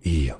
E.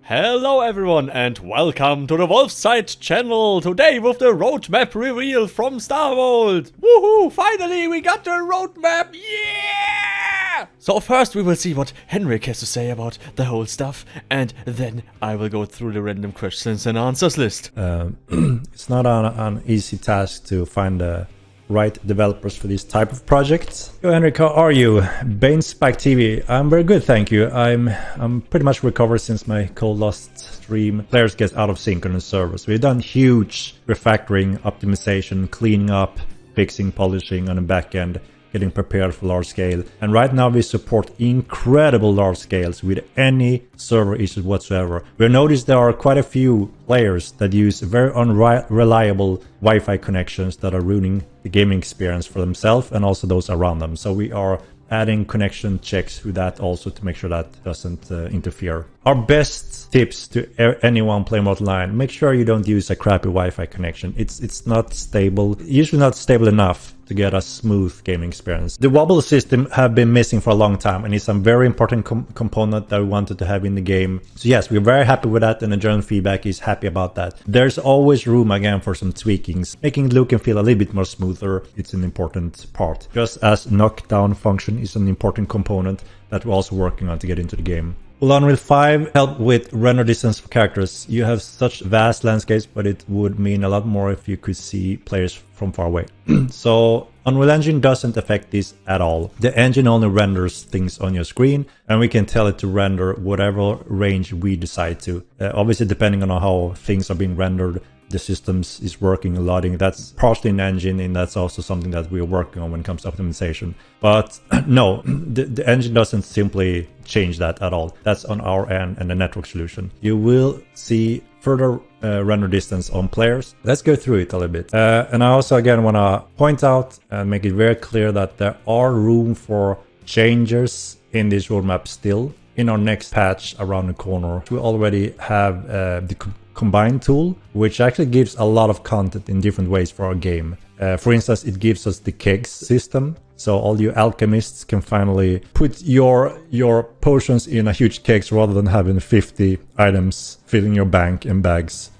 Hello everyone and welcome to the Wolfside channel. Today with the roadmap reveal from Starvolt. Woohoo! Finally we got the roadmap! Yeah! So first we will see what Henrik has to say about the whole stuff, and then I will go through the random questions and answers list. It's not an easy task to find the right developers for this type of projects. Yo, Henrik, how are you? Banespike TV. I'm very good, thank you. I'm pretty much recovered since my cold last stream. Players get out of sync on the servers. We've done huge refactoring, optimization, cleaning up, fixing, polishing on the back end, getting prepared for large scale. And right now we support incredible large scales with any server issues whatsoever. We've noticed there are quite a few players that use very unreliable Wi-Fi connections that are ruining the gaming experience for themselves and also those around them. So we are adding connection checks to that also to make sure that doesn't interfere. Our best tips to anyone playing online: make sure you don't use a crappy Wi-Fi connection. It's not stable, usually not stable enough to get a smooth gaming experience. The Wobble system have been missing for a long time, and it's a very important component that we wanted to have in the game. So yes, we're very happy with that, and the general feedback is happy about that. There's always room again for some tweakings, making the look and feel a little bit more smoother. It's an important part, just as knockdown function is an important component that we're also working on to get into the game. Will Unreal 5 help with render distance for characters? You have such vast landscapes, but it would mean a lot more if you could see players from far away. So Unreal Engine doesn't affect this at all. The engine only renders things on your screen, and we can tell it to render whatever range we decide to. Obviously, depending on how things are being rendered, the systems is working and loading. That's partially an engine, and that's also something that we're working on when it comes to optimization. But no, the engine doesn't simply change that at all. That's on our end and the network solution. You will see further render distance on players. Let's go through it a little bit. And I also again want to point out and make it very clear that there are room for changes in this roadmap still. In our next patch around the corner, we already have the combine tool, which actually gives a lot of content in different ways for our game. For instance, it gives us the Kegs system, so all you alchemists can finally put your potions in a huge kegs rather than having 50 items filling your bank and bags.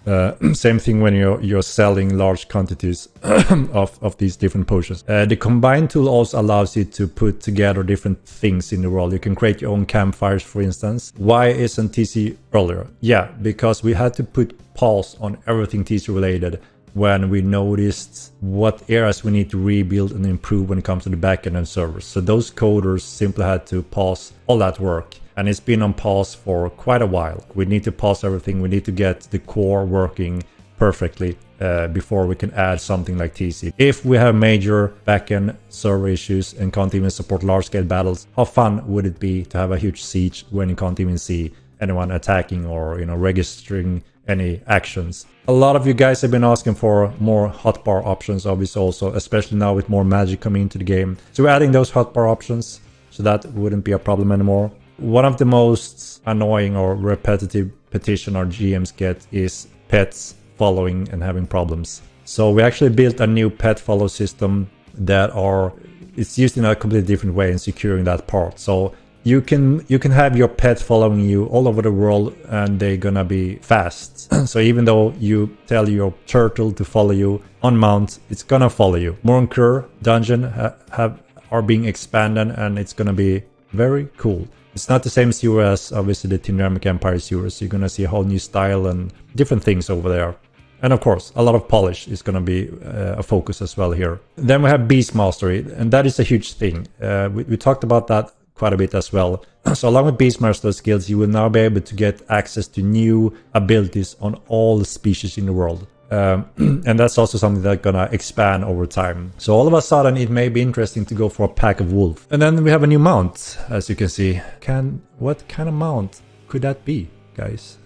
Same thing when you're selling large quantities of these different potions. The combine tool also allows you to put together different things in the world. You can create your own campfires, for instance. Why isn't TC earlier? Yeah, because we had to put pause on everything TC related when we noticed what areas we need to rebuild and improve when it comes to the backend and servers. So those coders simply had to pause all that work. And it's been on pause for quite a while. We need to pause everything. We need to get the core working perfectly before we can add something like TC. If we have major backend server issues and can't even support large-scale battles, how fun would it be to have a huge siege when you can't even see anyone attacking or registering any actions? A lot of you guys have been asking for more hotbar options, obviously, also, especially now with more magic coming into the game. So we're adding those hotbar options, so that wouldn't be a problem anymore. One of the most annoying or repetitive petition our GMs get is pets following and having problems. So we actually built a new pet follow system it's used in a completely different way in securing that part. So you can have your pet following you all over the world, and they're gonna be fast. So even though you tell your turtle to follow you on mount, it's gonna follow you. Morin Khur Dungeon are being expanded, and it's gonna be very cool. It's not the same sewer as obviously the Tynamic Empire sewer, so you're gonna see a whole new style and different things over there. And of course, a lot of polish is gonna be a focus as well here. Then we have Beast Mastery, and that is a huge thing. We talked about that quite a bit as well. So along with Beastmaster skills, you will now be able to get access to new abilities on all the species in the world. And that's also something that's gonna expand over time. So all of a sudden it may be interesting to go for a pack of wolf. And then we have a new mount, as you can see. What kind of mount could that be, guys?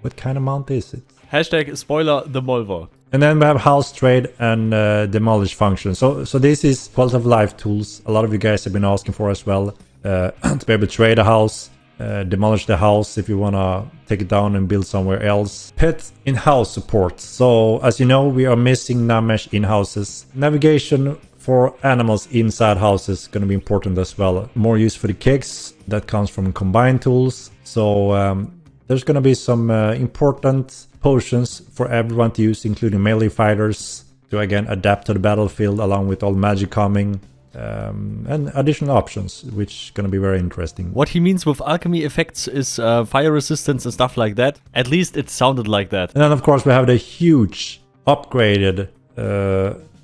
What kind of mount is it? Hashtag spoiler the Molva. And then we have house trade and demolish function. So this is quality of life tools. A lot of you guys have been asking for as well, to be able to trade a house, demolish the house if you want to take it down and build somewhere else. Pet in-house support. So as you know, we are missing Namesh in-houses. Navigation for animals inside houses going to be important as well. More use for the kegs that comes from combined tools. So there's going to be some important potions for everyone to use, including melee fighters, to again adapt to the battlefield along with all magic coming. And additional options, which is going to be very interesting. What he means with alchemy effects is fire resistance and stuff like that. At least it sounded like that. And then of course we have the huge upgraded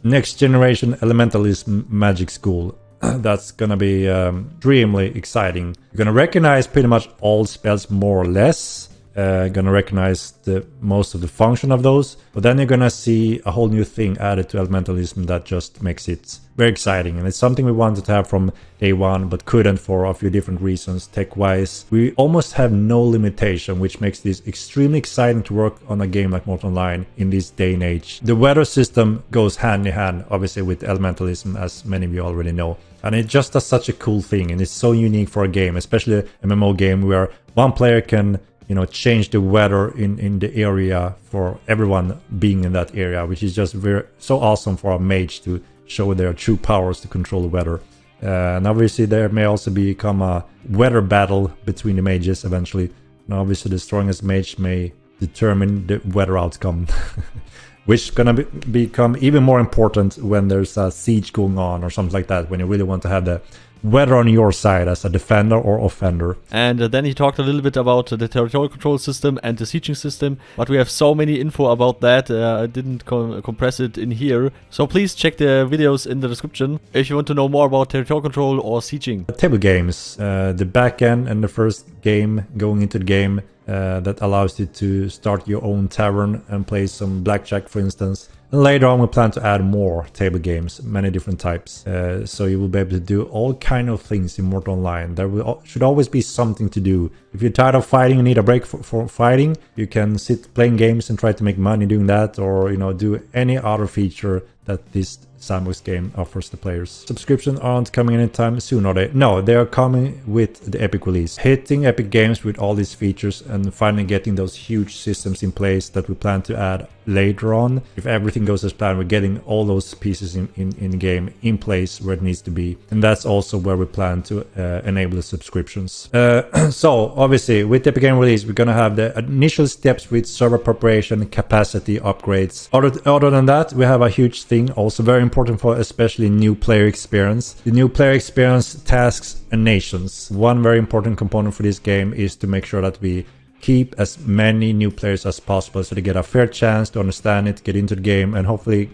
next generation Elementalism magic school. That's gonna be extremely exciting. You're gonna recognize pretty much all spells more or less. Gonna recognize most of the function of those, but then you're gonna see a whole new thing added to Elementalism that just makes it very exciting, and it's something we wanted to have from day one but couldn't for a few different reasons. Tech wise, we almost have no limitation, which makes this extremely exciting to work on a game like Mortal Online in this day and age. The weather system goes hand in hand obviously with Elementalism, as many of you already know, and it just does such a cool thing, and it's so unique for a game, especially an MMO game where one player can change the weather in the area for everyone being in that area, which is just so awesome for a mage to show their true powers to control the weather. And obviously there may also become a weather battle between the mages eventually. And obviously the strongest mage may determine the weather outcome, which is gonna become even more important when there's a siege going on or something like that, when you really want to have the weather on your side as a defender or offender. And then he talked a little bit about the territorial control system and the sieging system, but we have so many info about that, I didn't compress it in here. So please check the videos in the description if you want to know more about territorial control or sieging. Table games, the back end and the first game going into the game that allows you to start your own tavern and play some blackjack, for instance. And later on we plan to add more table games, many different types, so you will be able to do all kind of things in Mortal Online. There should always be something to do. If you're tired of fighting and need a break for fighting, you can sit playing games and try to make money doing that, or do any other feature that this sandbox game offers the players. Subscriptions aren't coming anytime soon, are they? No, they are coming with the Epic release. Hitting Epic Games with all these features and finally getting those huge systems in place that we plan to add later on. If everything goes as planned, we're getting all those pieces in the game in place where it needs to be. And that's also where we plan to enable the subscriptions. So obviously with the Epic Game release, we're gonna have the initial steps with server preparation, capacity upgrades. Other than that, we have a huge thing, also very important for especially new player experience. The new player experience, tasks and nations. One very important component for this game is to make sure that we keep as many new players as possible so they get a fair chance to understand it, get into the game, and hopefully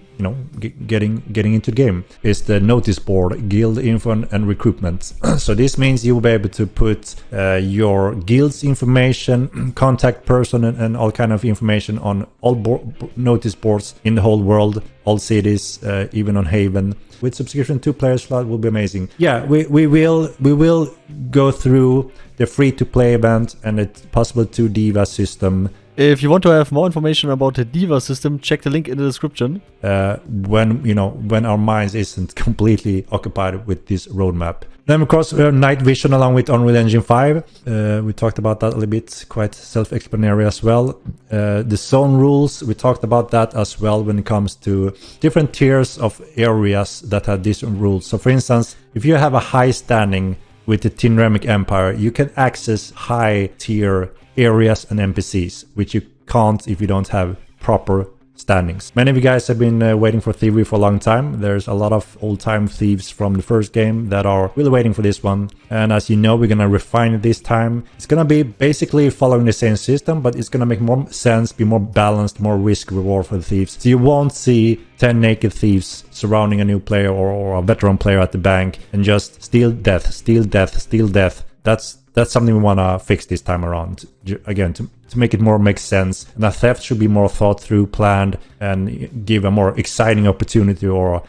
getting into the game is the notice board, guild info and recruitment. So this means you will be able to put your guild's information, contact person and all kind of information on all notice boards in the whole world, all cities, even on Haven. With subscription 2 player slot will be amazing. Yeah, we will go through the free-to-play event and the possible 2 Diva system. If you want to have more information about the Diva system, check the link in the description. When our minds isn't completely occupied with this roadmap. Then of course we have night vision along with Unreal Engine 5. We talked about that a little bit, quite self-explanatory as well. The zone rules, we talked about that as well when it comes to different tiers of areas that have different rules. So for instance, if you have a high standing with the Tinremic Empire, you can access high tier areas and NPCs, which you can't if you don't have proper standings. Many of you guys have been waiting for Thievery for a long time. There's a lot of old-time thieves from the first game that are really waiting for this one. And as you know, we're gonna refine it this time. It's gonna be basically following the same system, but it's gonna make more sense, be more balanced, more risk-reward for the thieves. So you won't see 10 naked thieves surrounding a new player or a veteran player at the bank and just steal death, steal death, steal death. That's something we want to fix this time around. Again, to make it make sense. And a theft should be more thought through, planned, and give a more exciting opportunity or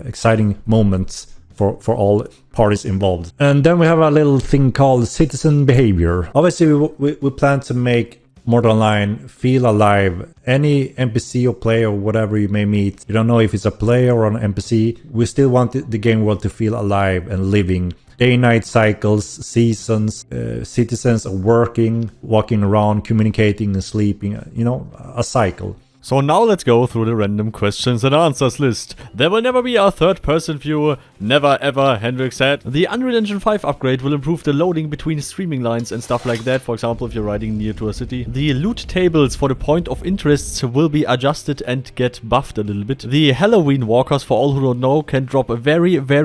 exciting moments for all parties involved. And then we have a little thing called citizen behavior. Obviously, we plan to make Mortal Online feel alive. Any NPC or player or whatever you may meet, you don't know if it's a player or an NPC, we still want the game world to feel alive and living. Day-night cycles, seasons, citizens are working, walking around, communicating and sleeping, a cycle. So now let's go through the random questions and answers list. There will never be a third-person view, never ever, Henrik said. The Unreal Engine 5 upgrade will improve the loading between streaming lines and stuff like that, for example if you're riding near to a city. The loot tables for the point of interests will be adjusted and get buffed a little bit. The Halloween walkers, for all who don't know, can drop a very rare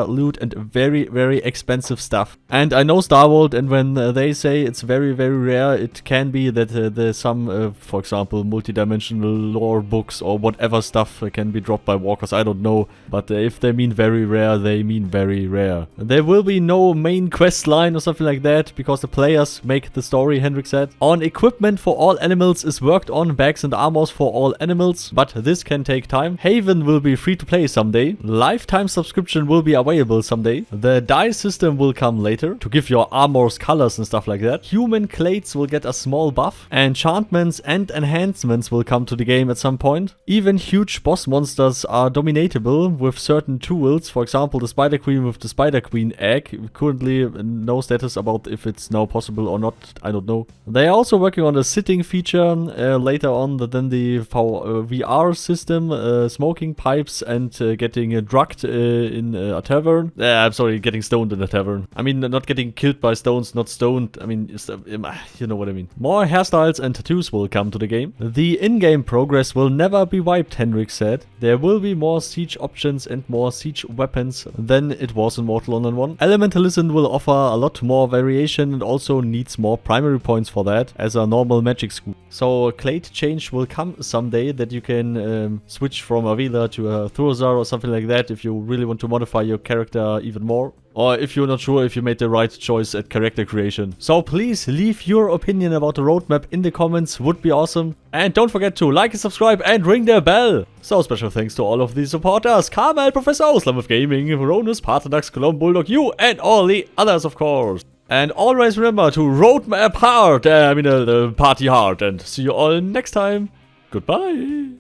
loot and very expensive stuff. And I know Star World, and when they say it's very rare, it can be that there's some for example, multi-dimensional lore books or whatever stuff can be dropped by walkers, I don't know. But if they mean very rare, they mean very rare. There will be no main quest line or something like that, because the players make the story, Henrik said. On equipment for all animals is worked on, bags and armors for all animals, but this can take time. Haven will be free to play someday. Lifetime subscription will be available someday. The dye system will come later, to give your armors colors and stuff like that. Human clades will get a small buff. Enchantments and enhancements will come to the game at some point. Even huge boss monsters are dominatable with certain tools. For example, the Spider Queen with the Spider Queen egg. Currently no status about if it's now possible or not, I don't know. They are also working on a sitting feature later on, then the VR system, smoking pipes and getting drugged in a tavern. I'm sorry, getting stoned in a tavern. I mean, not getting killed by stones, not stoned. I mean, you know what I mean. More hairstyles and tattoos will come to the game. The in-game progress will never be wiped, Henrik said. There will be more siege options and more siege weapons than it was in Mortal Online 1. Elementalism will offer a lot more variation and also needs more primary points for that as a normal magic school. So clade change will come someday, that you can switch from a Vela to a Thurza or something like that if you really want to modify your character even more. Or if you're not sure if you made the right choice at character creation. So please leave your opinion about the roadmap in the comments, would be awesome. And don't forget to like and subscribe and ring the bell. So special thanks to all of the supporters: Carmel, Professor Oslam of Gaming, Ronus, Paterdax, Colomb, Bulldog, you, and all the others, of course. And always remember to roadmap hard, party hard, and see you all next time. Goodbye.